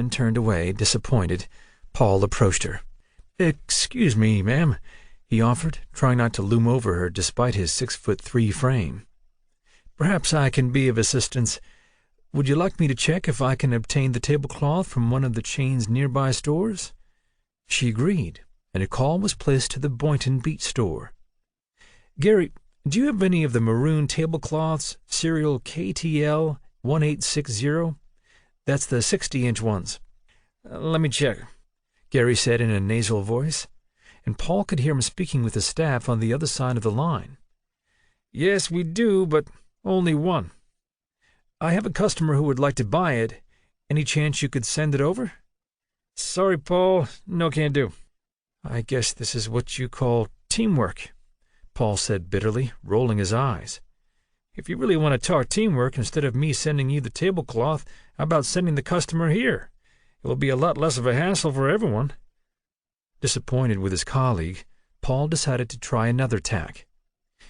and turned away, disappointed. Paul approached her. "Excuse me, ma'am," he offered, trying not to loom over her despite his 6'3" frame. "Perhaps I can be of assistance. Would you like me to check if I can obtain the tablecloth from one of the chain's nearby stores?" She agreed, and a call was placed to the Boynton Beach store. "Gary, do you have any of the maroon tablecloths, serial KTL 1860? That's the 60-inch ones." "Let me check," Gary said in a nasal voice, and Paul could hear him speaking with the staff on the other side of the line. "Yes, we do, but only one. I have a customer who would like to buy it. Any chance you could send it over?" "Sorry, Paul. No can do." "I guess this is what you call teamwork," Paul said bitterly, rolling his eyes. "If you really want to talk teamwork, instead of me sending you the tablecloth, how about sending the customer here? It will be a lot less of a hassle for everyone." Disappointed with his colleague, Paul decided to try another tack.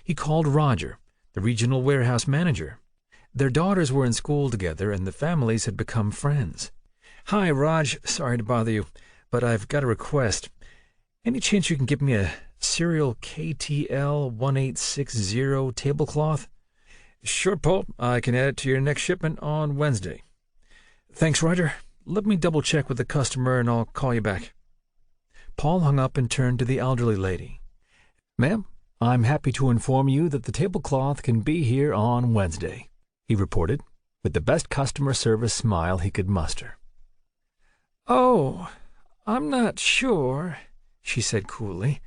He called Roger, the regional warehouse manager. Their daughters were in school together, and the families had become friends. "Hi, Raj. Sorry to bother you, but I've got a request. Any chance you can give me a serial KTL 1860 tablecloth?" "Sure, Paul. I can add it to your next shipment on Wednesday." "Thanks, Roger. Let me double-check with the customer, and I'll call you back." Paul hung up and turned to the elderly lady. "Ma'am, I'm happy to inform you that the tablecloth can be here on Wednesday," he reported, with the best customer service smile he could muster. "Oh, I'm not sure," she said coolly.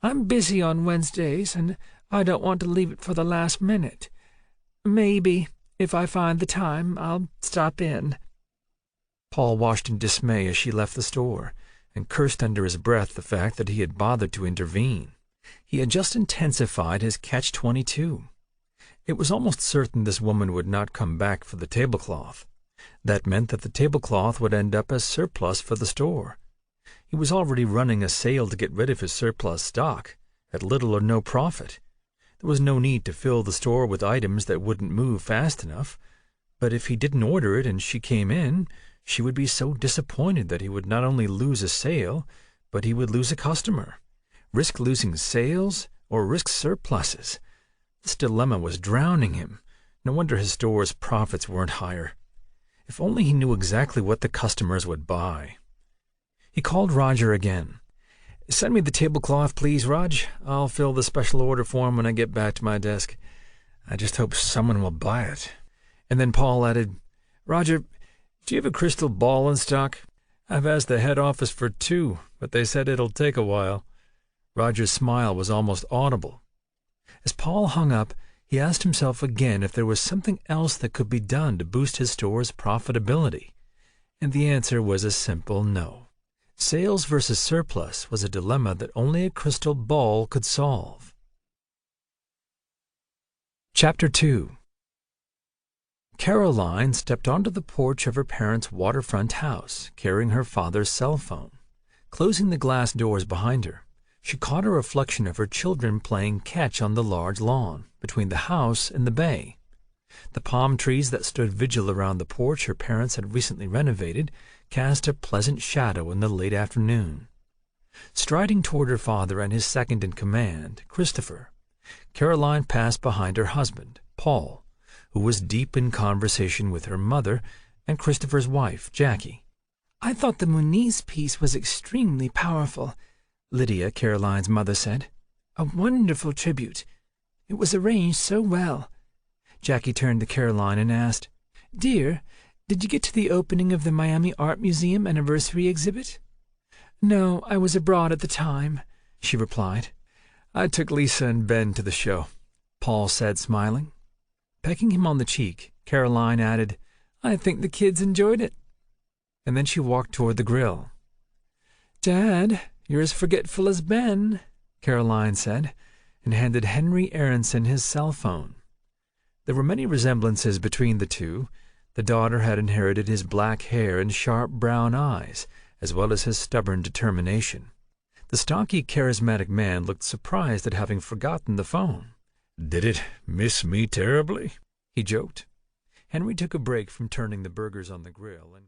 "I'm busy on Wednesdays, and I don't want to leave it for the last minute. Maybe, if I find the time, I'll stop in." Paul watched in dismay as she left the store, and cursed under his breath the fact that he had bothered to intervene. He had just intensified his catch-22. It was almost certain this woman would not come back for the tablecloth. That meant that the tablecloth would end up as surplus for the store. He was already running a sale to get rid of his surplus stock, at little or no profit. There was no need to fill the store with items that wouldn't move fast enough, but if he didn't order it and she came in, she would be so disappointed that he would not only lose a sale, but he would lose a customer. Risk losing sales or risk surpluses? This dilemma was drowning him. No wonder his store's profits weren't higher. If only he knew exactly what the customers would buy. He called Roger again. "Send me the tablecloth, please, Raj. I'll fill the special order form when I get back to my desk. I just hope someone will buy it." And then Paul added, "Roger, do you have a crystal ball in stock? I've asked the head office for 2, but they said it'll take a while." Roger's smile was almost audible. As Paul hung up, he asked himself again if there was something else that could be done to boost his store's profitability. And the answer was a simple no. Sales versus surplus was a dilemma that only a crystal ball could solve. Chapter 2. Caroline stepped onto the porch of her parents' waterfront house, carrying her father's cell phone. Closing the glass doors behind her, she caught a reflection of her children playing catch on the large lawn, between the house and the bay. The palm trees that stood vigil around the porch her parents had recently renovated cast a pleasant shadow in the late afternoon. Striding toward her father and his second-in-command, Christopher, Caroline passed behind her husband, Paul, who was deep in conversation with her mother and Christopher's wife, Jackie. "I thought the Muniz piece was extremely powerful," Lydia, Caroline's mother, said. "A wonderful tribute. It was arranged so well." Jackie turned to Caroline and asked, "Dear, did you get to the opening of the Miami Art Museum anniversary exhibit?" "No, I was abroad at the time," she replied. "I took Lisa and Ben to the show," Paul said, smiling. Pecking him on the cheek, Caroline added, "I think the kids enjoyed it." And then she walked toward the grill. "Dad, you're as forgetful as Ben," Caroline said, and handed Henry Aronson his cell phone. There were many resemblances between the two. The daughter had inherited his black hair and sharp brown eyes, as well as his stubborn determination. The stocky, charismatic man looked surprised at having forgotten the phone. "Did it miss me terribly?" he joked. Henry took a break from turning the burgers on the grill and